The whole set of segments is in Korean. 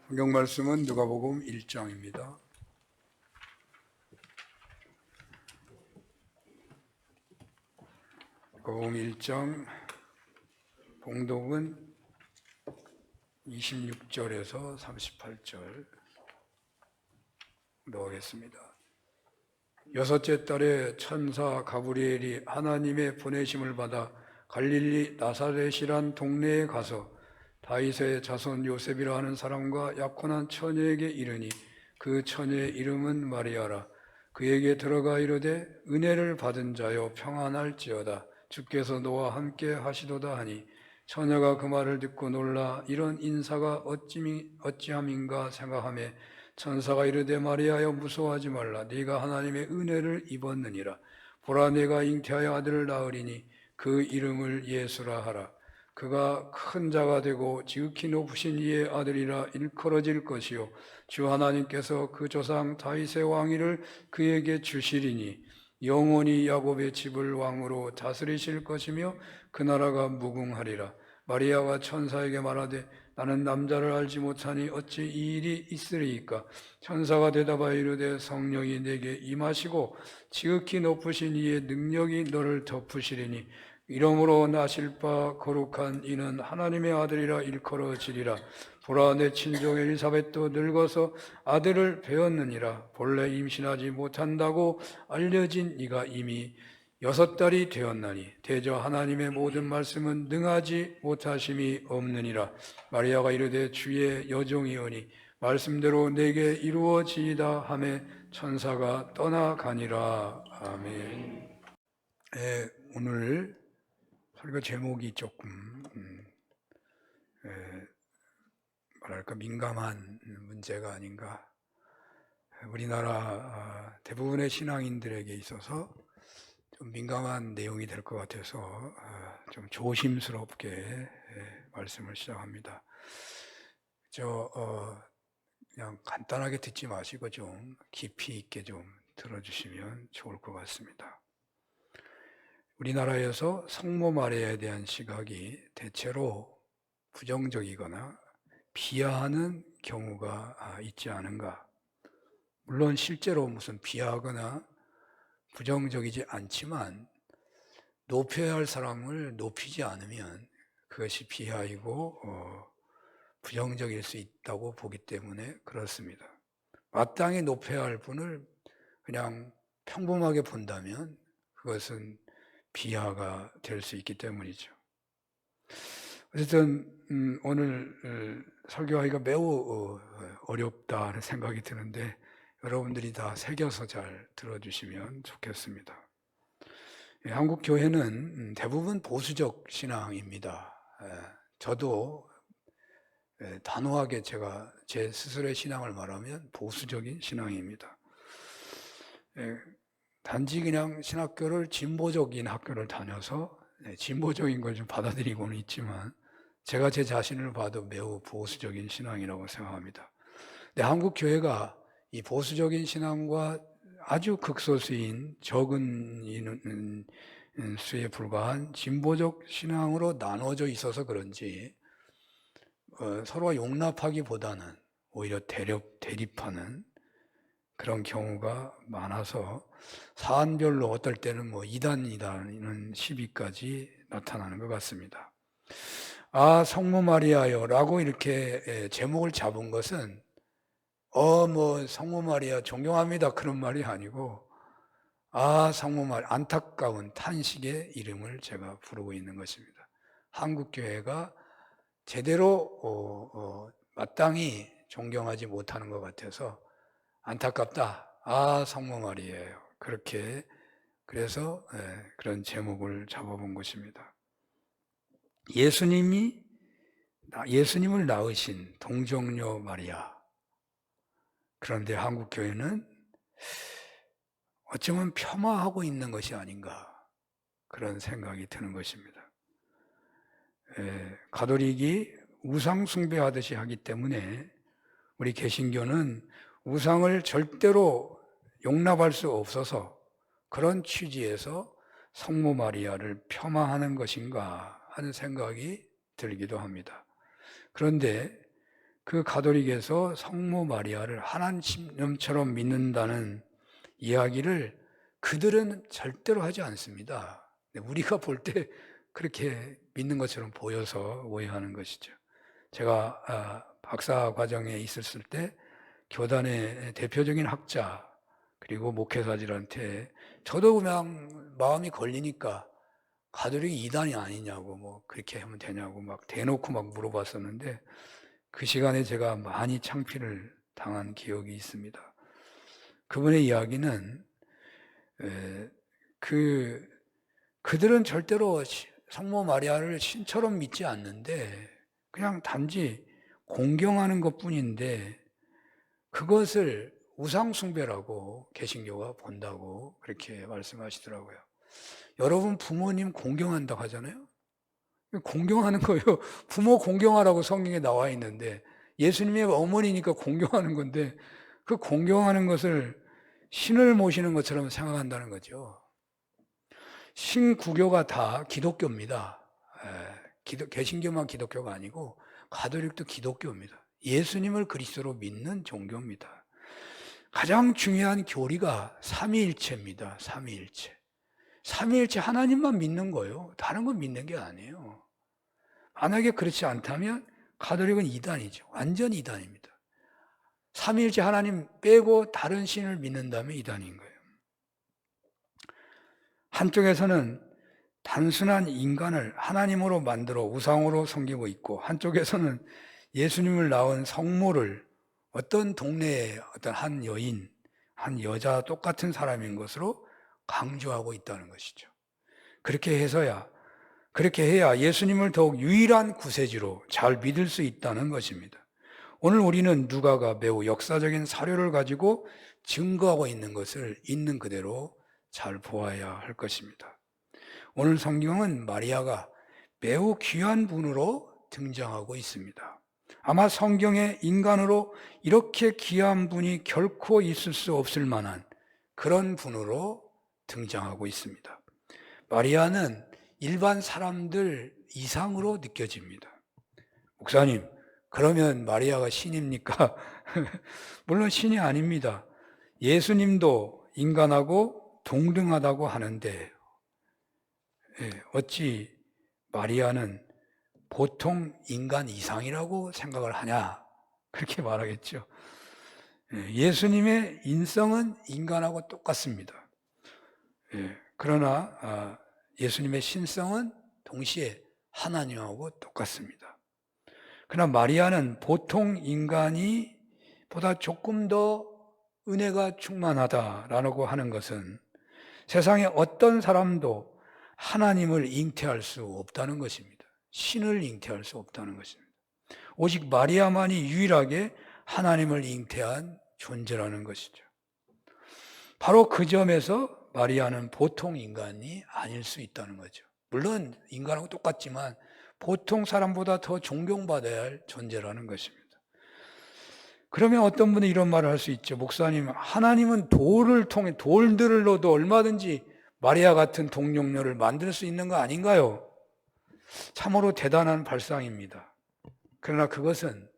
성경 말씀은 누가복음 1장입니다. 누가복음 1장 봉독은 26절에서 38절 넣겠습니다. 여섯째 달에 천사 가브리엘이 하나님의 보내심을 받아 갈릴리 나사렛이란 동네에 가서 다윗의 자손 요셉이라 하는 사람과 약혼한 처녀에게 이르니 그 처녀의 이름은 마리아라. 그에게 들어가 이르되 은혜를 받은 자여 평안할지어다. 주께서 너와 함께 하시도다 하니 처녀가 그 말을 듣고 놀라 이런 인사가 어찌함인가 생각하며 천사가 이르되 마리아여 무서워하지 말라. 네가 하나님의 은혜를 입었느니라. 보라 내가 잉태하여 아들을 낳으리니 그 이름을 예수라 하라. 그가 큰 자가 되고 지극히 높으신 이의 아들이라 일컬어질 것이요 주 하나님께서 그 조상 다윗의 왕위를 그에게 주시리니 영원히 야곱의 집을 왕으로 다스리실 것이며 그 나라가 무궁하리라. 마리아가 천사에게 말하되 나는 남자를 알지 못하니 어찌 이 일이 있으리이까. 천사가 대답하여 이르되 성령이 내게 임하시고 지극히 높으신 이의 능력이 너를 덮으시리니 이러므로 나실 바 거룩한 이는 하나님의 아들이라 일컬어지리라. 보라 내 친종 엘리사벳도 늙어서 아들을 배었느니라. 본래 임신하지 못한다고 알려진 이가 이미 6달이 되었나니 대저 하나님의 모든 말씀은 능하지 못하심이 없느니라. 마리아가 이르되 주의 여종이오니 말씀대로 내게 이루어지이다 하매 천사가 떠나가니라. 아멘. 오늘 설교 제목이 조금 뭐랄까 민감한 문제가 아닌가. 우리나라 대부분의 신앙인들에게 있어서 좀 민감한 내용이 될 것 같아서 좀 조심스럽게 말씀을 시작합니다. 그냥 간단하게 듣지 마시고 좀 깊이 있게 좀 들어주시면 좋을 것 같습니다. 우리나라에서 성모 마리아에 대한 시각이 대체로 부정적이거나 비하하는 경우가 있지 않은가. 물론 실제로 무슨 비하하거나 부정적이지 않지만 높여야 할 사람을 높이지 않으면 그것이 비하이고 부정적일 수 있다고 보기 때문에 그렇습니다. 마땅히 높여야 할 분을 그냥 평범하게 본다면 그것은 비하가 될 수 있기 때문이죠. 어쨌든 오늘 설교하기가 매우 어렵다는 생각이 드는데 여러분들이 다 새겨서 잘 들어주시면 좋겠습니다. 한국 교회는 대부분 보수적 신앙입니다. 저도 단호하게 제가 제 스스로의 신앙을 말하면 보수적인 신앙입니다. 단지 그냥 신학교를 진보적인 학교를 다녀서 진보적인 걸 좀 받아들이고는 있지만 제가 제 자신을 봐도 매우 보수적인 신앙이라고 생각합니다. 근데 한국 교회가 이 보수적인 신앙과 아주 극소수인 적은 수에 불과한 진보적 신앙으로 나눠져 있어서 그런지 서로가 용납하기보다는 오히려 대립하는 그런 경우가 많아서 사안별로 어떨 때는 이단이라는 시비까지 나타나는 것 같습니다. 성모 마리아요 라고 이렇게 제목을 잡은 것은 성모 마리아 존경합니다 그런 말이 아니고 성모 마리아 안타까운 탄식의 이름을 제가 부르고 있는 것입니다. 한국교회가 제대로 마땅히 존경하지 못하는 것 같아서 안타깝다. 성모 마리아예요. 그래서 그런 제목을 잡아본 것입니다. 예수님을 낳으신 동정녀 마리아. 그런데 한국 교회는 어쩌면 폄하하고 있는 것이 아닌가 그런 생각이 드는 것입니다. 가톨릭이 우상 숭배하듯이 하기 때문에 우리 개신교는 우상을 절대로 용납할 수 없어서 그런 취지에서 성모 마리아를 폄하하는 것인가 하는 생각이 들기도 합니다. 그런데 그 가톨릭에서 성모 마리아를 하나님처럼 믿는다는 이야기를 그들은 절대로 하지 않습니다. 우리가 볼 때 그렇게 믿는 것처럼 보여서 오해하는 것이죠. 제가 박사 과정에 있었을 때 교단의 대표적인 학자 그리고 목회자들한테 저도 그냥 마음이 걸리니까 가톨릭이 이단이 아니냐고 뭐 그렇게 하면 되냐고 막 대놓고 막 물어봤었는데 그 시간에 제가 많이 창피를 당한 기억이 있습니다. 그분의 이야기는 그들은 절대로 성모 마리아를 신처럼 믿지 않는데 그냥 단지 공경하는 것뿐인데 그것을 우상숭배라고 개신교가 본다고 그렇게 말씀하시더라고요. 여러분 부모님 공경한다고 하잖아요. 공경하는 거예요. 부모 공경하라고 성경에 나와 있는데 예수님의 어머니니까 공경하는 건데 그 공경하는 것을 신을 모시는 것처럼 생각한다는 거죠. 신구교가 다 기독교입니다. 개신교만 기독교가 아니고 가톨릭도 기독교입니다. 예수님을 그리스도로 믿는 종교입니다. 가장 중요한 교리가 삼위일체입니다. 삼위일체. 삼위일체 하나님만 믿는 거예요. 다른 건 믿는 게 아니에요. 만약에 그렇지 않다면 가톨릭은 이단이죠. 완전 이단입니다. 삼위일체 하나님 빼고 다른 신을 믿는다면 이단인 거예요. 한쪽에서는 단순한 인간을 하나님으로 만들어 우상으로 섬기고 있고 한쪽에서는 예수님을 낳은 성모를 어떤 동네의 어떤 한 여인, 한 여자 똑같은 사람인 것으로 강조하고 있다는 것이죠. 그렇게 해야 예수님을 더욱 유일한 구세주로 잘 믿을 수 있다는 것입니다. 오늘 우리는 누가가 매우 역사적인 사료를 가지고 증거하고 있는 것을 있는 그대로 잘 보아야 할 것입니다. 오늘 성경은 마리아가 매우 귀한 분으로 등장하고 있습니다. 아마 성경에 인간으로 이렇게 귀한 분이 결코 있을 수 없을 만한 그런 분으로 등장하고 있습니다. 마리아는 일반 사람들 이상으로 느껴집니다. 목사님, 그러면 마리아가 신입니까? 물론 신이 아닙니다. 예수님도 인간하고 동등하다고 하는데 어찌 마리아는 보통 인간 이상이라고 생각을 하냐? 그렇게 말하겠죠. 예수님의 인성은 인간하고 똑같습니다. 그러나 예수님의 신성은 동시에 하나님하고 똑같습니다. 그러나 마리아는 보통 인간이 보다 조금 더 은혜가 충만하다라고 하는 것은 세상에 어떤 사람도 하나님을 잉태할 수 없다는 것입니다. 신을 잉태할 수 없다는 것입니다. 오직 마리아만이 유일하게 하나님을 잉태한 존재라는 것이죠. 바로 그 점에서 마리아는 보통 인간이 아닐 수 있다는 거죠. 물론 인간하고 똑같지만 보통 사람보다 더 존경받아야 할 존재라는 것입니다. 그러면 어떤 분은 이런 말을 할 수 있죠. 목사님, 하나님은 돌들로도 얼마든지 마리아 같은 동력녀를 만들 수 있는 거 아닌가요? 참으로 대단한 발상입니다. 그러나 그것은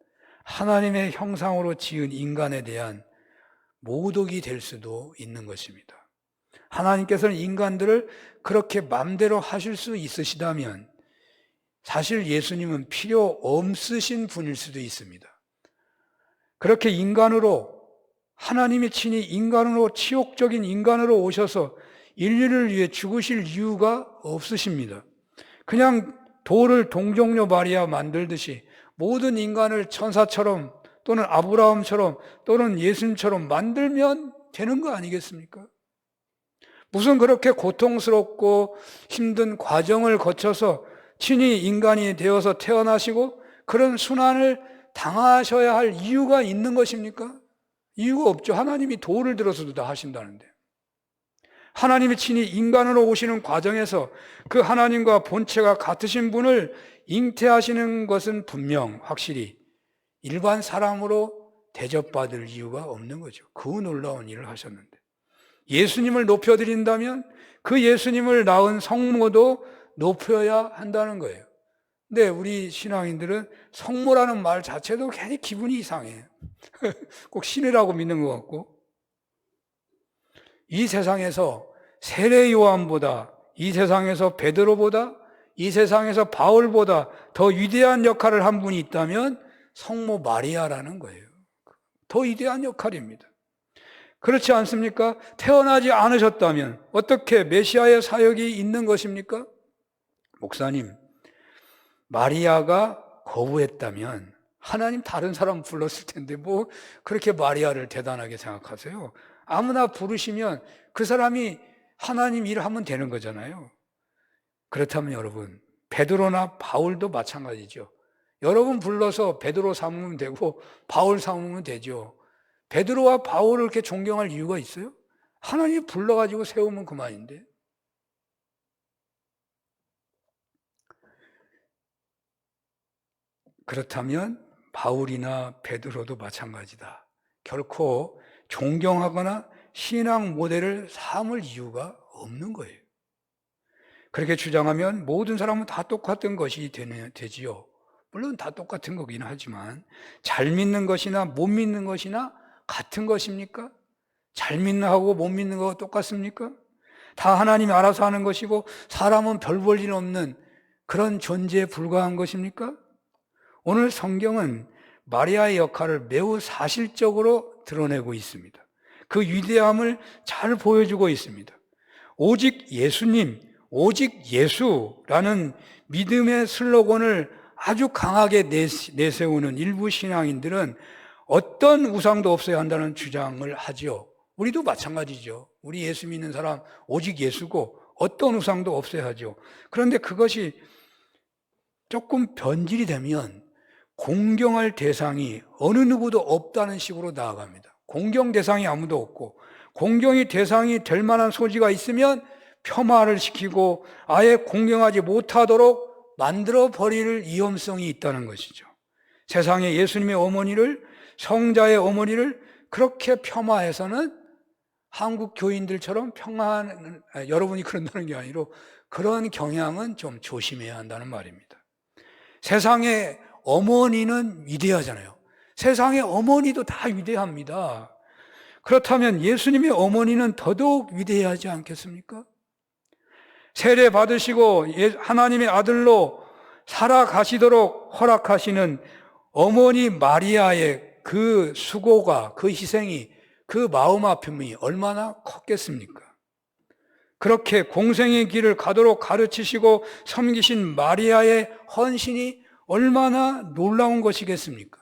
하나님의 형상으로 지은 인간에 대한 모독이 될 수도 있는 것입니다. 하나님께서는 인간들을 그렇게 마음대로 하실 수 있으시다면 사실 예수님은 필요 없으신 분일 수도 있습니다. 그렇게 인간으로 하나님이 친히 인간으로 치욕적인 인간으로 오셔서 인류를 위해 죽으실 이유가 없으십니다. 그냥 돌을 동정녀 마리아 만들듯이 모든 인간을 천사처럼 또는 아브라함처럼 또는 예수님처럼 만들면 되는 거 아니겠습니까? 무슨 그렇게 고통스럽고 힘든 과정을 거쳐서 친히 인간이 되어서 태어나시고 그런 순환을 당하셔야 할 이유가 있는 것입니까? 이유가 없죠. 하나님이 돌을 들어서도 다 하신다는데. 하나님이 친히 인간으로 오시는 과정에서 그 하나님과 본체가 같으신 분을 잉태하시는 것은 분명 확실히 일반 사람으로 대접받을 이유가 없는 거죠. 그 놀라운 일을 하셨는데. 예수님을 높여드린다면 그 예수님을 낳은 성모도 높여야 한다는 거예요. 근데 우리 신앙인들은 성모라는 말 자체도 괜히 기분이 이상해. 꼭 신이라고 믿는 것 같고. 이 세상에서 세례 요한보다, 이 세상에서 베드로보다, 이 세상에서 바울보다 더 위대한 역할을 한 분이 있다면 성모 마리아라는 거예요. 더 위대한 역할입니다. 그렇지 않습니까? 태어나지 않으셨다면 어떻게 메시아의 사역이 있는 것입니까? 목사님, 마리아가 거부했다면 하나님 다른 사람 불렀을 텐데 뭐 그렇게 마리아를 대단하게 생각하세요? 아무나 부르시면 그 사람이 하나님 일을 하면 되는 거잖아요. 그렇다면 여러분, 베드로나 바울도 마찬가지죠. 여러분 불러서 베드로 삼으면 되고 바울 삼으면 되죠. 베드로와 바울을 이렇게 존경할 이유가 있어요? 하나님이 불러가지고 세우면 그만인데. 그렇다면 바울이나 베드로도 마찬가지다. 결코 존경하거나 신앙 모델을 삼을 이유가 없는 거예요. 그렇게 주장하면 모든 사람은 다 똑같은 것이 되지요. 물론 다 똑같은 거긴 하지만 잘 믿는 것이나 못 믿는 것이나 같은 것입니까? 잘 믿는 하고 못 믿는 거가 똑같습니까? 다 하나님이 알아서 하는 것이고 사람은 별 볼 일 없는 그런 존재에 불과한 것입니까? 오늘 성경은 마리아의 역할을 매우 사실적으로 드러내고 있습니다. 그 위대함을 잘 보여주고 있습니다. 오직 예수님, 오직 예수라는 믿음의 슬로건을 아주 강하게 내세우는 일부 신앙인들은 어떤 우상도 없어야 한다는 주장을 하지요. 우리도 마찬가지죠. 우리 예수 믿는 사람 오직 예수고 어떤 우상도 없어야 하죠. 그런데 그것이 조금 변질이 되면 공경할 대상이 어느 누구도 없다는 식으로 나아갑니다. 공경 대상이 아무도 없고 공경이 대상이 될 만한 소지가 있으면 폄하를 시키고 아예 공경하지 못하도록 만들어 버릴 위험성이 있다는 것이죠. 세상에 예수님의 어머니를, 성자의 어머니를 그렇게 폄하해서는 한국 교인들처럼 평화하는, 여러분이 그런다는 게 아니라 그런 경향은 좀 조심해야 한다는 말입니다. 세상의 어머니는 위대하잖아요. 세상의 어머니도 다 위대합니다. 그렇다면 예수님의 어머니는 더더욱 위대하지 않겠습니까? 세례 받으시고 하나님의 아들로 살아가시도록 허락하시는 어머니 마리아의 그 수고가, 그 희생이, 그 마음 아픔이 얼마나 컸겠습니까? 그렇게 공생의 길을 가도록 가르치시고 섬기신 마리아의 헌신이 얼마나 놀라운 것이겠습니까?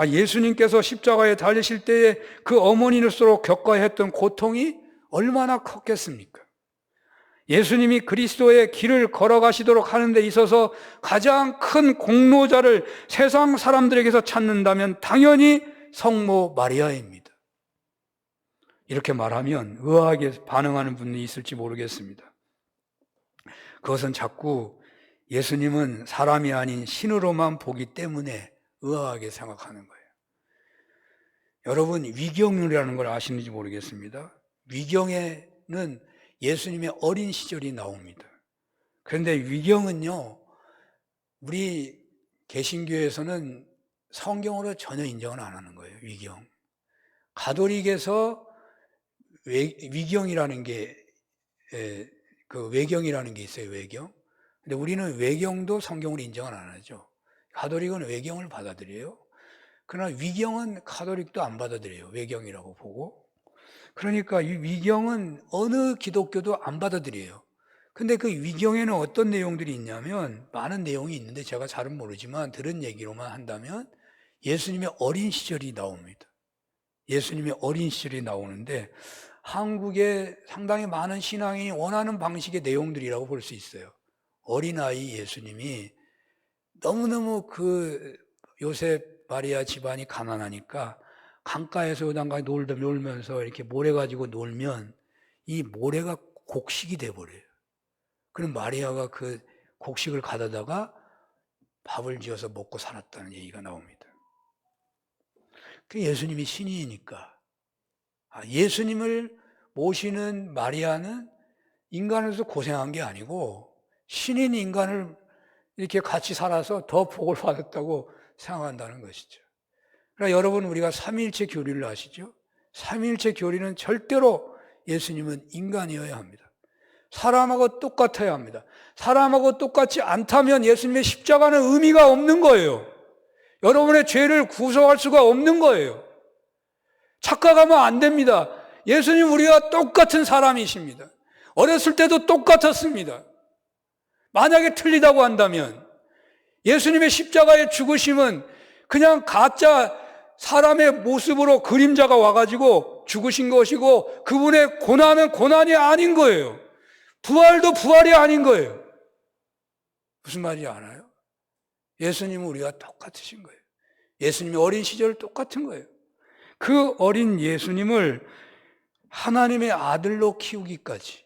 예수님께서 십자가에 달리실 때에 그 어머니로서 겪어야 했던 고통이 얼마나 컸겠습니까? 예수님이 그리스도의 길을 걸어가시도록 하는 데 있어서 가장 큰 공로자를 세상 사람들에게서 찾는다면 당연히 성모 마리아입니다. 이렇게 말하면 의아하게 반응하는 분이 있을지 모르겠습니다. 그것은 자꾸 예수님은 사람이 아닌 신으로만 보기 때문에 의아하게 생각하는 거예요. 여러분, 위경이라는 걸 아시는지 모르겠습니다. 위경에는 예수님의 어린 시절이 나옵니다. 그런데 위경은요, 우리 개신교에서는 성경으로 전혀 인정을 안 하는 거예요. 위경. 가톨릭에서 위경이라는 게, 그 외경이라는 게 있어요. 외경. 근데 우리는 외경도 성경으로 인정을 안 하죠. 가톨릭은 외경을 받아들여요. 그러나 위경은 가톨릭도 안 받아들여요. 외경이라고 보고. 그러니까 이 위경은 어느 기독교도 안 받아들여요. 근데 그 위경에는 어떤 내용들이 있냐면 많은 내용이 있는데 제가 잘은 모르지만 들은 얘기로만 한다면 예수님의 어린 시절이 나옵니다. 예수님의 어린 시절이 나오는데 한국에 상당히 많은 신앙인이 원하는 방식의 내용들이라고 볼 수 있어요. 어린아이 예수님이 너무너무 그 요셉 마리아 집안이 가난하니까 강가에서 요단가에 놀면서 이렇게 모래 가지고 놀면 이 모래가 곡식이 돼버려요. 그럼 마리아가 그 곡식을 가져다가 밥을 지어서 먹고 살았다는 얘기가 나옵니다. 그 예수님이 신이니까 예수님을 모시는 마리아는 인간으로서 고생한 게 아니고 신인 인간을 이렇게 같이 살아서 더 복을 받았다고 생각한다는 것이죠. 그러나 여러분, 우리가 삼위일체 교리를 아시죠? 삼위일체 교리는 절대로 예수님은 인간이어야 합니다. 사람하고 똑같아야 합니다. 사람하고 똑같지 않다면 예수님의 십자가는 의미가 없는 거예요. 여러분의 죄를 구속할 수가 없는 거예요. 착각하면 안 됩니다. 예수님 우리와 똑같은 사람이십니다. 어렸을 때도 똑같았습니다. 만약에 틀리다고 한다면 예수님의 십자가의 죽으심은 그냥 가짜 사람의 모습으로 그림자가 와가지고 죽으신 것이고 그분의 고난은 고난이 아닌 거예요. 부활도 부활이 아닌 거예요. 무슨 말인지 알아요? 예수님은 우리가 똑같으신 거예요. 예수님이 어린 시절 똑같은 거예요. 그 어린 예수님을 하나님의 아들로 키우기까지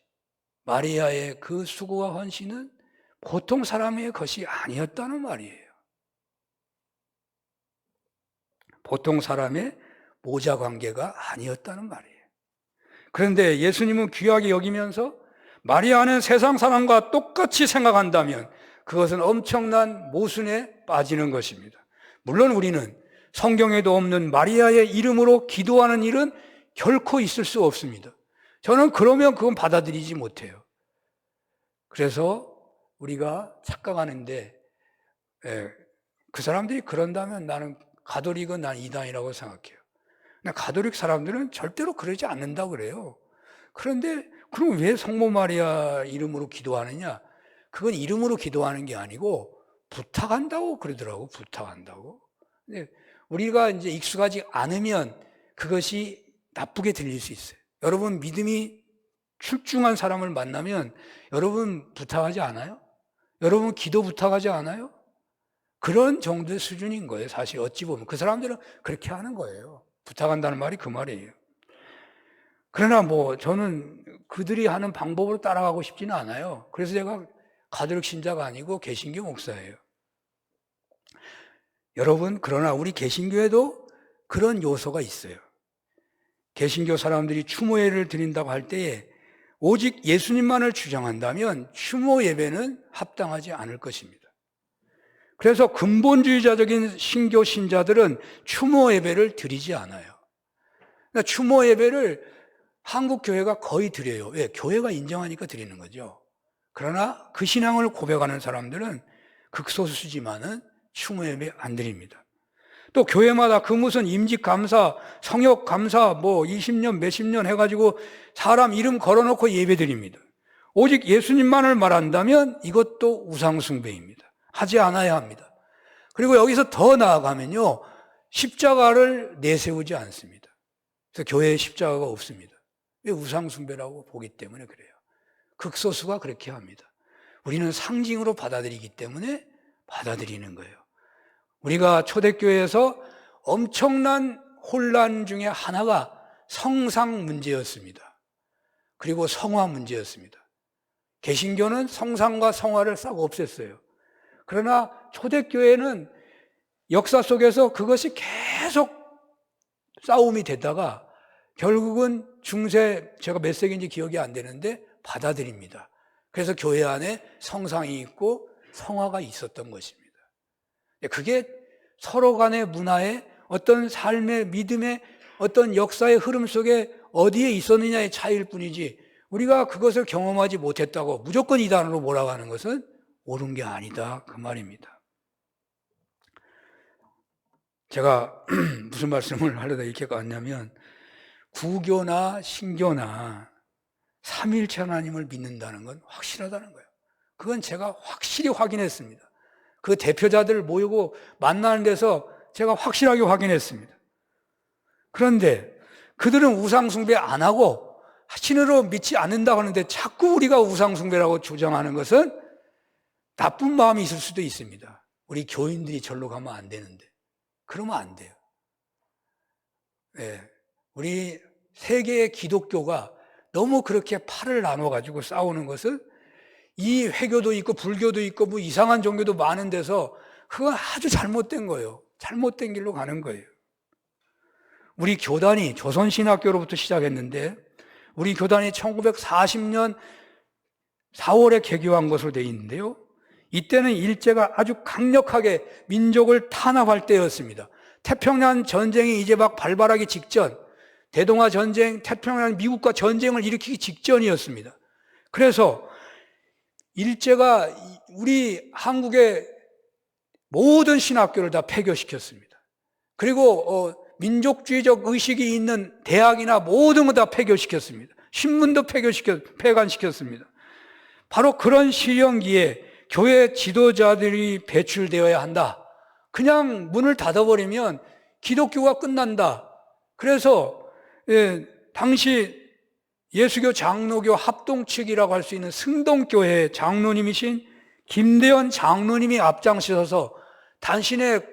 마리아의 그 수고와 헌신은 보통 사람의 것이 아니었다는 말이에요. 보통 사람의 모자 관계가 아니었다는 말이에요. 그런데 예수님은 귀하게 여기면서 마리아는 세상 사람과 똑같이 생각한다면 그것은 엄청난 모순에 빠지는 것입니다. 물론 우리는 성경에도 없는 마리아의 이름으로 기도하는 일은 결코 있을 수 없습니다. 저는 그러면 그건 받아들이지 못해요. 그래서 우리가 착각하는데 그 사람들이 그런다면 나는 가톨릭은 난 이단이라고 생각해요. 가톨릭 사람들은 절대로 그러지 않는다고 그래요. 그런데 그럼 왜 성모 마리아 이름으로 기도하느냐? 그건 이름으로 기도하는 게 아니고 부탁한다고 그러더라고. 부탁한다고. 근데 우리가 이제 익숙하지 않으면 그것이 나쁘게 들릴 수 있어요. 여러분 믿음이 출중한 사람을 만나면 여러분 부탁하지 않아요? 여러분 기도 부탁하지 않아요? 그런 정도의 수준인 거예요. 사실 어찌 보면 그 사람들은 그렇게 하는 거예요. 부탁한다는 말이 그 말이에요. 그러나 저는 그들이 하는 방법으로 따라가고 싶지는 않아요. 그래서 제가 가톨릭 신자가 아니고 개신교 목사예요. 여러분, 그러나 우리 개신교에도 그런 요소가 있어요. 개신교 사람들이 추모 예배를 드린다고 할 때에 오직 예수님만을 주장한다면 추모 예배는 합당하지 않을 것입니다. 그래서 근본주의자적인 신교 신자들은 추모 예배를 드리지 않아요. 그러니까 추모 예배를 한국 교회가 거의 드려요. 왜? 교회가 인정하니까 드리는 거죠. 그러나 그 신앙을 고백하는 사람들은 극소수지만은 추모 예배 안 드립니다. 또 교회마다 그 무슨 임직감사, 성역감사 20년 몇십 년 해가지고 사람 이름 걸어놓고 예배 드립니다. 오직 예수님만을 말한다면 이것도 우상숭배입니다. 하지 않아야 합니다. 그리고 여기서 더 나아가면요, 십자가를 내세우지 않습니다. 그래서 교회에 십자가가 없습니다. 왜? 우상숭배라고 보기 때문에 그래요. 극소수가 그렇게 합니다. 우리는 상징으로 받아들이기 때문에 받아들이는 거예요. 우리가 초대교회에서 엄청난 혼란 중에 하나가 성상 문제였습니다. 그리고 성화 문제였습니다. 개신교는 성상과 성화를 싹 없앴어요. 그러나 초대교회는 역사 속에서 그것이 계속 싸움이 되다가 결국은 중세, 제가 몇 세기인지 기억이 안 되는데 받아들입니다. 그래서 교회 안에 성상이 있고 성화가 있었던 것입니다. 그게 서로 간의 문화의 어떤 삶의 믿음의 어떤 역사의 흐름 속에 어디에 있었느냐의 차이일 뿐이지 우리가 그것을 경험하지 못했다고 무조건 이단으로 몰아가는 것은 옳은 게 아니다, 그 말입니다. 제가 무슨 말씀을 하려다 이렇게 갔냐면 구교나 신교나 삼위일체 하나님을 믿는다는 건 확실하다는 거예요. 그건 제가 확실히 확인했습니다. 그 대표자들 모이고 만나는 데서 제가 확실하게 확인했습니다. 그런데 그들은 우상숭배 안 하고 신으로 믿지 않는다고 하는데 자꾸 우리가 우상숭배라고 주장하는 것은 나쁜 마음이 있을 수도 있습니다. 우리 교인들이 절로 가면 안 되는데 그러면 안 돼요. 네. 우리 세계의 기독교가 너무 그렇게 팔을 나눠가지고 싸우는 것은 이 회교도 있고 불교도 있고 이상한 종교도 많은 데서 그건 아주 잘못된 거예요. 잘못된 길로 가는 거예요. 우리 교단이 조선신학교로부터 시작했는데 우리 교단이 1940년 4월에 개교한 것으로 되어 있는데요. 이때는 일제가 아주 강력하게 민족을 탄압할 때였습니다. 태평양 전쟁이 이제 막 발발하기 직전, 대동아 전쟁, 태평양 미국과 전쟁을 일으키기 직전이었습니다. 그래서 일제가 우리 한국의 모든 신학교를 다 폐교시켰습니다. 그리고 민족주의적 의식이 있는 대학이나 모든 거 다 폐교시켰습니다. 신문도 폐간시켰습니다. 바로 그런 시련기에 교회 지도자들이 배출되어야 한다. 그냥 문을 닫아버리면 기독교가 끝난다. 그래서 당시 예수교 장로교 합동 측이라고 할 수 있는 승동교회 장로님이신 김대현 장로님이 앞장서서 당신의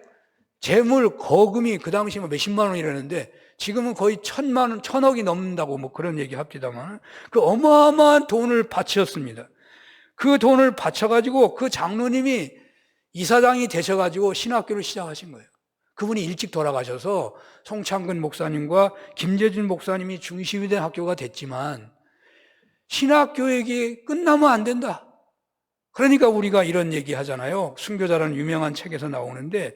재물 거금이 그 당시 몇십만 원이라는데 지금은 거의 1,000억이 넘는다고 뭐 그런 얘기 합디다만 그 어마어마한 돈을 바쳤습니다. 그 돈을 바쳐가지고 그 장로님이 이사장이 되셔가지고 신학교를 시작하신 거예요. 그분이 일찍 돌아가셔서 송창근 목사님과 김재진 목사님이 중심이 된 학교가 됐지만 신학교육이 끝나면 안 된다. 그러니까 우리가 이런 얘기 하잖아요. 순교자라는 유명한 책에서 나오는데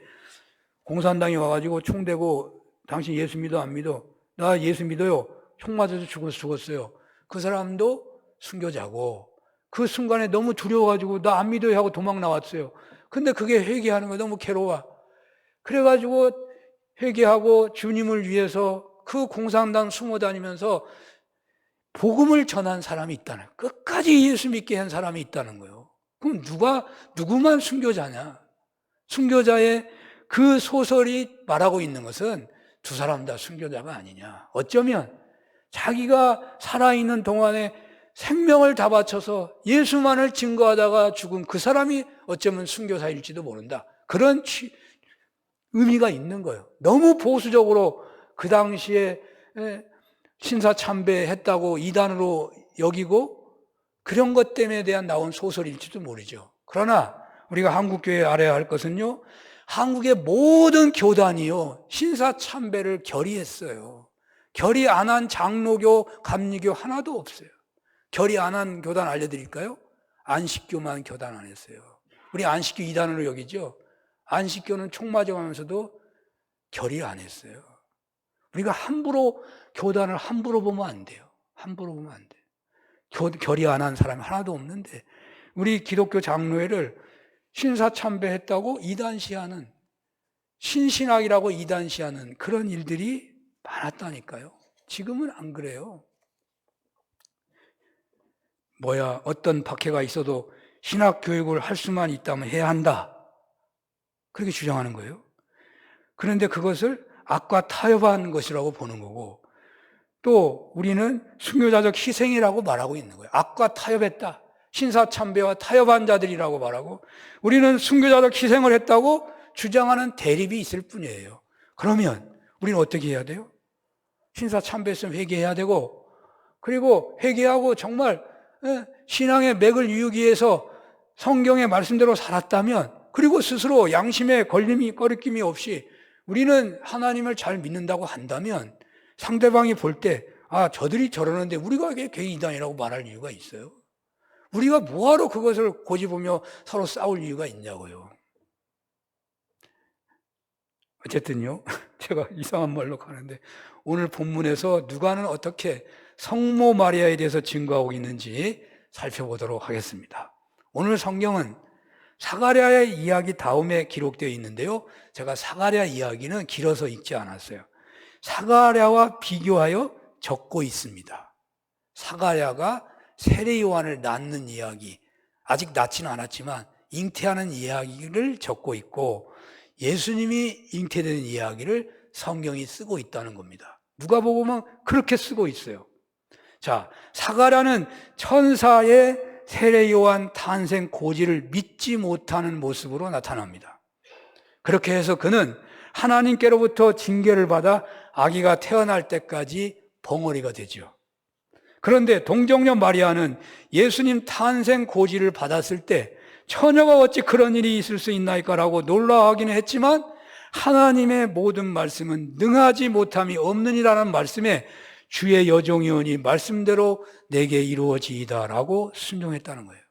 공산당이 와가지고 총 대고 당신 예수 믿어 안 믿어? 나 예수 믿어요. 총 맞아서 죽었어요. 그 사람도 순교자고 그 순간에 너무 두려워가지고 나 안 믿어요 하고 도망 나왔어요. 근데 그게 회개하는 거 너무 괴로워. 그래가지고 회개하고 주님을 위해서 그 공산당 숨어 다니면서 복음을 전한 사람이 있다는 거예요. 끝까지 예수 믿게 한 사람이 있다는 거예요. 그럼 누구만 순교자냐? 순교자의 그 소설이 말하고 있는 것은 두 사람 다 순교자가 아니냐. 어쩌면 자기가 살아있는 동안에 생명을 다 바쳐서 예수만을 증거하다가 죽은 그 사람이 어쩌면 순교사일지도 모른다. 그런 의미가 있는 거예요. 너무 보수적으로 그 당시에 신사참배했다고 이단으로 여기고 그런 것 때문에 대한 나온 소설일지도 모르죠. 그러나 우리가 한국교회에 알아야 할 것은요, 한국의 모든 교단이요 신사참배를 결의했어요. 결의 안 한 장로교, 감리교 하나도 없어요. 결의 안 한 교단 알려드릴까요? 안식교만 교단 안 했어요. 우리 안식교 이단으로 여기죠. 안식교는 총 맞아가면서도 결의 안 했어요. 우리가 함부로 교단을 함부로 보면 안 돼요. 함부로 보면 안 돼요. 결의 안 한 사람이 하나도 없는데 우리 기독교 장로회를 신사참배했다고 이단시하는, 신신학이라고 이단시하는 그런 일들이 많았다니까요. 지금은 안 그래요. 어떤 박해가 있어도 신학교육을 할 수만 있다면 해야 한다. 그렇게 주장하는 거예요. 그런데 그것을 악과 타협한 것이라고 보는 거고, 또 우리는 순교자적 희생이라고 말하고 있는 거예요. 악과 타협했다. 신사참배와 타협한 자들이라고 말하고, 우리는 순교자적 희생을 했다고 주장하는 대립이 있을 뿐이에요. 그러면 우리는 어떻게 해야 돼요? 신사참배했으면 회개해야 되고, 그리고 회개하고 정말 신앙의 맥을 이루기 위해서 성경의 말씀대로 살았다면, 그리고 스스로 양심에 거리낌이 없이 우리는 하나님을 잘 믿는다고 한다면 상대방이 볼 때 저들이 저러는데 우리가 왜 개이단이라고 말할 이유가 있어요? 우리가 뭐하러 그것을 고집하며 서로 싸울 이유가 있냐고요. 어쨌든요, 제가 이상한 말로 가는데 오늘 본문에서 누가는 어떻게 성모 마리아에 대해서 증거하고 있는지 살펴보도록 하겠습니다. 오늘 성경은 사가랴의 이야기 다음에 기록되어 있는데요, 제가 사가랴 이야기는 길어서 읽지 않았어요. 사가랴와 비교하여 적고 있습니다. 사가랴가 세례 요한을 낳는 이야기, 아직 낳지는 않았지만 잉태하는 이야기를 적고 있고, 예수님이 잉태되는 이야기를 성경이 쓰고 있다는 겁니다. 누가복음은 그렇게 쓰고 있어요. 자, 사가랴는 천사의 세례 요한 탄생 고지를 믿지 못하는 모습으로 나타납니다. 그렇게 해서 그는 하나님께로부터 징계를 받아 아기가 태어날 때까지 벙어리가 되죠. 그런데 동정녀 마리아는 예수님 탄생 고지를 받았을 때 처녀가 어찌 그런 일이 있을 수 있나이까라고 놀라워하기는 했지만, 하나님의 모든 말씀은 능하지 못함이 없느니라는 말씀에 주의 여종이오니 말씀대로 내게 이루어지이다라고 순종했다는 거예요.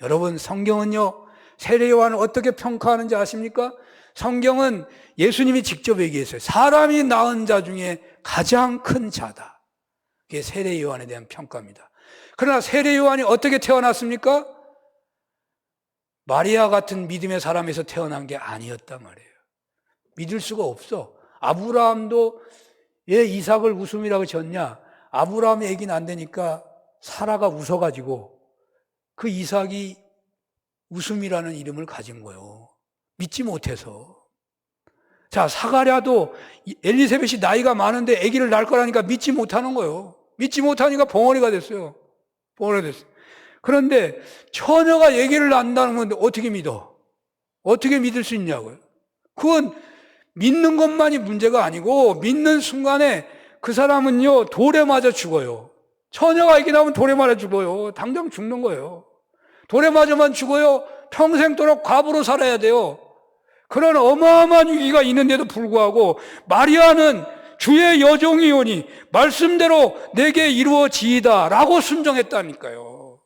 여러분, 성경은요 세례 요한을 어떻게 평가하는지 아십니까? 성경은 예수님이 직접 얘기했어요. 사람이 낳은 자 중에 가장 큰 자다. 그게 세례 요한에 대한 평가입니다. 그러나 세례 요한이 어떻게 태어났습니까? 마리아 같은 믿음의 사람에서 태어난 게 아니었단 말이에요. 믿을 수가 없어. 아브라함도 왜 이삭을 웃음이라고 졌냐? 아브라함의 애기는 안 되니까 사라가 웃어가지고 그 이삭이 웃음이라는 이름을 가진 거예요. 믿지 못해서. 자, 사가랴도 엘리사벳이 나이가 많은데 아기를 낳을 거라니까 믿지 못하는 거예요. 믿지 못하니까 벙어리가 됐어요. 벙어리가 됐어요. 그런데 처녀가 아기를 낳는다는 건데 어떻게 믿어? 어떻게 믿을 수 있냐고요? 그건 믿는 것만이 문제가 아니고 믿는 순간에 그 사람은요 돌에 맞아 죽어요. 처녀가 아기 나오면 돌에 맞아 죽어요. 당장 죽는 거예요. 돌에 맞아만 죽어요. 평생도록 과부로 살아야 돼요. 그런 어마어마한 위기가 있는데도 불구하고 마리아는 주의 여종이오니 말씀대로 내게 이루어지이다 라고 순종했다니까요.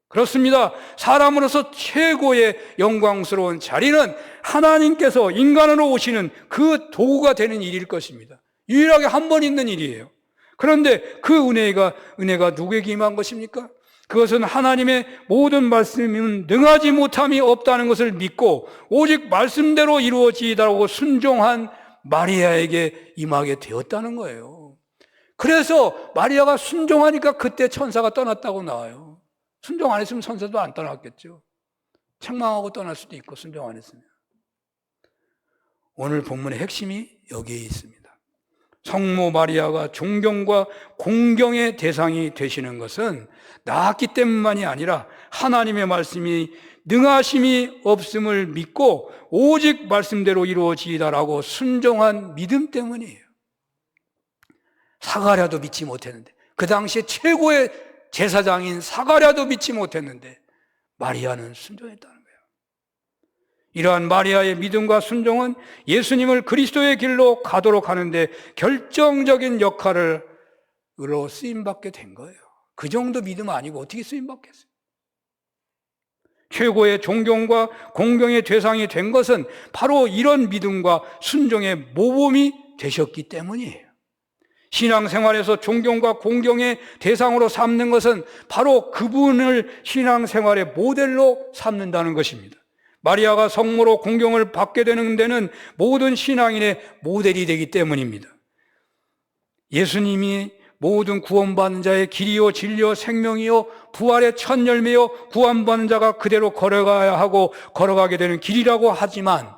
그렇습니다. 사람으로서 최고의 영광스러운 자리는 하나님께서 인간으로 오시는 그 도구가 되는 일일 것입니다. 유일하게 한 번 있는 일이에요. 그런데 그 은혜가 누구에게 임한 것입니까? 그것은 하나님의 모든 말씀은 능하지 못함이 없다는 것을 믿고 오직 말씀대로 이루어지이다라고 순종한 마리아에게 임하게 되었다는 거예요. 그래서 마리아가 순종하니까 그때 천사가 떠났다고 나와요. 순종 안 했으면 천사도 안 떠났겠죠. 책망하고 떠날 수도 있고 순종 안 했으면. 오늘 본문의 핵심이 여기에 있습니다. 성모 마리아가 존경과 공경의 대상이 되시는 것은 낳았기 때문만이 아니라 하나님의 말씀이 능하심이 없음을 믿고 오직 말씀대로 이루어지이다라고 순종한 믿음 때문이에요. 사가랴도 믿지 못했는데, 그 당시에 최고의 제사장인 사가랴도 믿지 못했는데 마리아는 순종했다는 거예요. 이러한 마리아의 믿음과 순종은 예수님을 그리스도의 길로 가도록 하는데 결정적인 역할을 쓰임받게 된 거예요. 그 정도 믿음 아니고 어떻게 쓰임받겠어요? 최고의 존경과 공경의 대상이 된 것은 바로 이런 믿음과 순종의 모범이 되셨기 때문이에요. 신앙생활에서 존경과 공경의 대상으로 삼는 것은 바로 그분을 신앙생활의 모델로 삼는다는 것입니다. 마리아가 성모로 공경을 받게 되는 데는 모든 신앙인의 모델이 되기 때문입니다. 예수님이 모든 구원받는 자의 길이요 진리요 생명이요 부활의 첫 열매요 구원받는 자가 그대로 걸어가야 하고 걸어가게 되는 길이라고 하지만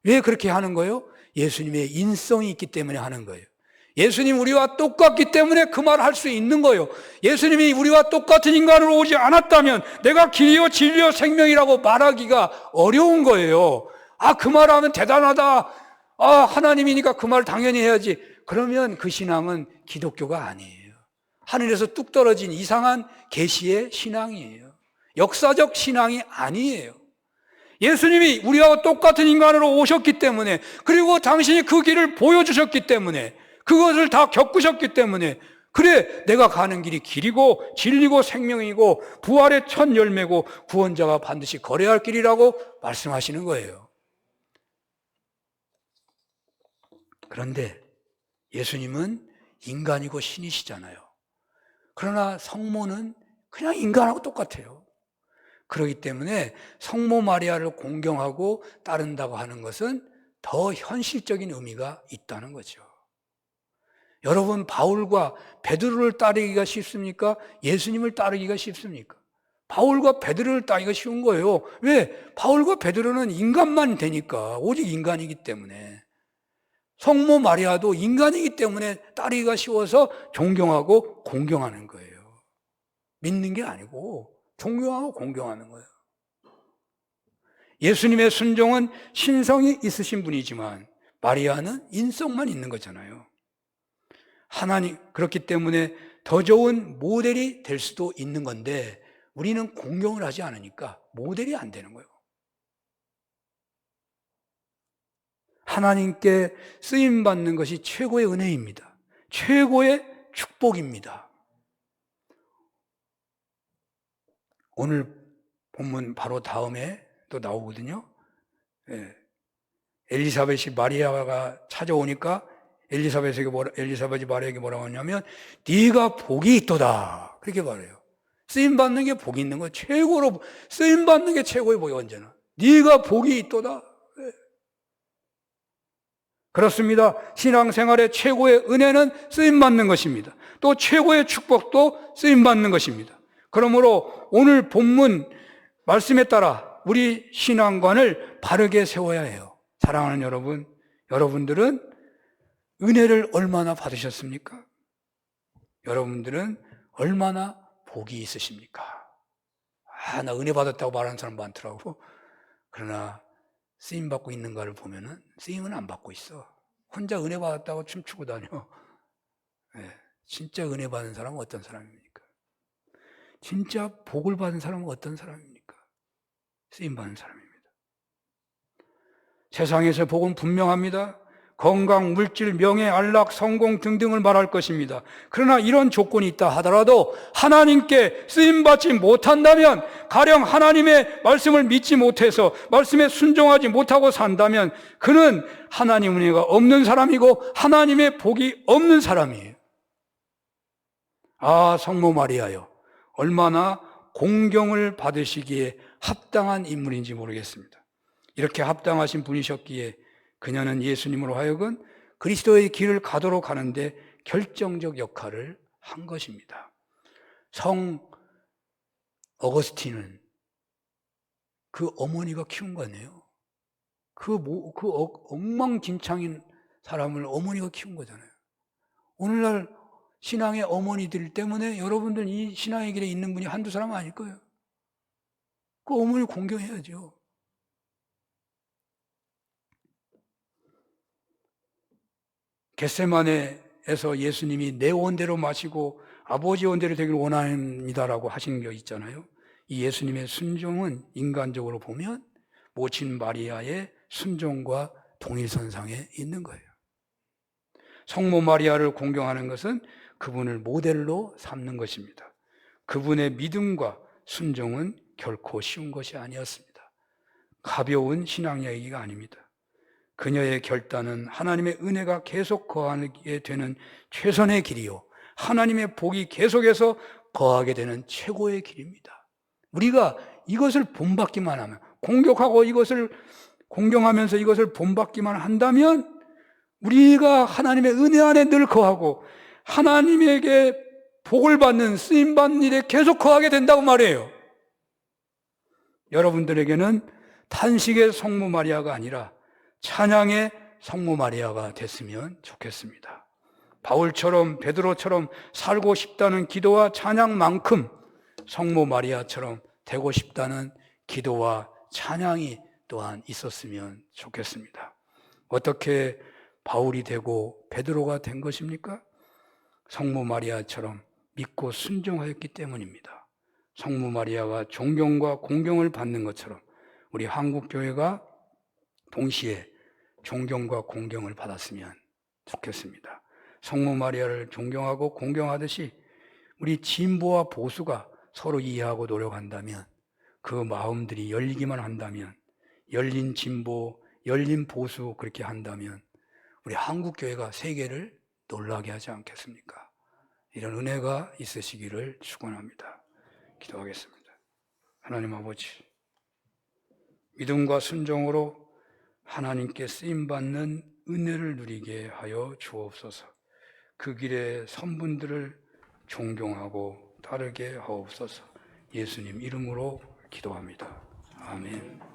왜 그렇게 하는 거예요? 예수님의 인성이 있기 때문에 하는 거예요. 예수님 우리와 똑같기 때문에 그 말을 할 수 있는 거예요. 예수님이 우리와 똑같은 인간으로 오지 않았다면 내가 길이요 진리요 생명이라고 말하기가 어려운 거예요. 그 말하면 대단하다. 하나님이니까 그 말을 당연히 해야지. 그러면 그 신앙은 기독교가 아니에요. 하늘에서 뚝 떨어진 이상한 계시의 신앙이에요. 역사적 신앙이 아니에요. 예수님이 우리와 똑같은 인간으로 오셨기 때문에, 그리고 당신이 그 길을 보여주셨기 때문에, 그것을 다 겪으셨기 때문에, 그래 내가 가는 길이 길이고 진리고 생명이고 부활의 첫 열매고 구원자가 반드시 걸어야 할 길이라고 말씀하시는 거예요. 그런데 예수님은 인간이고 신이시잖아요. 그러나 성모는 그냥 인간하고 똑같아요. 그렇기 때문에 성모 마리아를 공경하고 따른다고 하는 것은 더 현실적인 의미가 있다는 거죠. 여러분, 바울과 베드로를 따르기가 쉽습니까? 예수님을 따르기가 쉽습니까? 바울과 베드로를 따르기가 쉬운 거예요. 왜? 바울과 베드로는 인간만 되니까, 오직 인간이기 때문에. 성모 마리아도 인간이기 때문에 따르기가 쉬워서 존경하고 공경하는 거예요. 믿는 게 아니고 존경하고 공경하는 거예요. 예수님의 순종은 신성이 있으신 분이지만 마리아는 인성만 있는 거잖아요. 하나님, 그렇기 때문에 더 좋은 모델이 될 수도 있는 건데 우리는 공경을 하지 않으니까 모델이 안 되는 거예요. 하나님께 쓰임받는 것이 최고의 은혜입니다. 최고의 축복입니다. 오늘 본문 바로 다음에 또 나오거든요. 예. 엘리사벳이 마리아가 찾아오니까 엘리사벳이 마리아에게 뭐라고 하냐면 네가 복이 있도다 그렇게 말해요. 쓰임받는 게 복이 있는 거예요. 최고로 쓰임받는 게 최고의 복이 언제나 네가 복이 있도다. 예. 그렇습니다. 신앙생활의 최고의 은혜는 쓰임받는 것입니다. 또 최고의 축복도 쓰임받는 것입니다. 그러므로 오늘 본문 말씀에 따라 우리 신앙관을 바르게 세워야 해요. 사랑하는 여러분, 여러분들은 은혜를 얼마나 받으셨습니까? 여러분들은 얼마나 복이 있으십니까? 나 은혜 받았다고 말하는 사람 많더라고. 그러나 쓰임 받고 있는가를 보면은 쓰임은 안 받고 있어. 혼자 은혜 받았다고 춤추고 다녀. 네, 진짜 은혜 받은 사람은 어떤 사람입니까? 진짜 복을 받은 사람은 어떤 사람입니까? 쓰임 받는 사람입니다. 세상에서 복은 분명합니다. 건강, 물질, 명예, 안락, 성공 등등을 말할 것입니다. 그러나 이런 조건이 있다 하더라도 하나님께 쓰임받지 못한다면, 가령 하나님의 말씀을 믿지 못해서 말씀에 순종하지 못하고 산다면 그는 하나님 은혜가 없는 사람이고 하나님의 복이 없는 사람이에요. 성모 마리아여, 얼마나 공경을 받으시기에 합당한 인물인지 모르겠습니다. 이렇게 합당하신 분이셨기에 그녀는 예수님으로 하여금 그리스도의 길을 가도록 하는데 결정적 역할을 한 것입니다. 성 어거스틴은 그 어머니가 키운 거네요. 그 엉망진창인 사람을 어머니가 키운 거잖아요. 오늘날 신앙의 어머니들 때문에 여러분들 이 신앙의 길에 있는 분이 한두 사람 아닐 거예요. 그 어머니 공경해야죠. 겟세마네에서 예수님이 내 원대로 마시고 아버지 원대로 되기를 원합니다라고 하신 게 있잖아요. 이 예수님의 순종은 인간적으로 보면 모친 마리아의 순종과 동일선상에 있는 거예요. 성모 마리아를 공경하는 것은 그분을 모델로 삼는 것입니다. 그분의 믿음과 순종은 결코 쉬운 것이 아니었습니다. 가벼운 신앙 얘기가 아닙니다. 그녀의 결단은 하나님의 은혜가 계속 거하게 되는 최선의 길이요, 하나님의 복이 계속해서 거하게 되는 최고의 길입니다. 우리가 이것을 본받기만 하면, 공격하고 이것을 공경하면서 이것을 본받기만 한다면 우리가 하나님의 은혜 안에 늘 거하고 하나님에게 복을 받는, 쓰임받는 일에 계속 거하게 된다고 말해요. 여러분들에게는 탄식의 성모 마리아가 아니라 찬양의 성모 마리아가 됐으면 좋겠습니다. 바울처럼, 베드로처럼 살고 싶다는 기도와 찬양만큼 성모 마리아처럼 되고 싶다는 기도와 찬양이 또한 있었으면 좋겠습니다. 어떻게 바울이 되고 베드로가 된 것입니까? 성모 마리아처럼 믿고 순종하였기 때문입니다. 성모 마리아가 존경과 공경을 받는 것처럼 우리 한국교회가 동시에 존경과 공경을 받았으면 좋겠습니다. 성모 마리아를 존경하고 공경하듯이 우리 진보와 보수가 서로 이해하고 노력한다면, 그 마음들이 열리기만 한다면, 열린 진보, 열린 보수 그렇게 한다면 우리 한국교회가 세계를 놀라게 하지 않겠습니까? 이런 은혜가 있으시기를 축원합니다. 기도하겠습니다. 하나님 아버지, 믿음과 순종으로 하나님께 쓰임받는 은혜를 누리게 하여 주옵소서. 그 길에 선 분들을 존경하고 따르게 하옵소서. 예수님 이름으로 기도합니다. 아멘.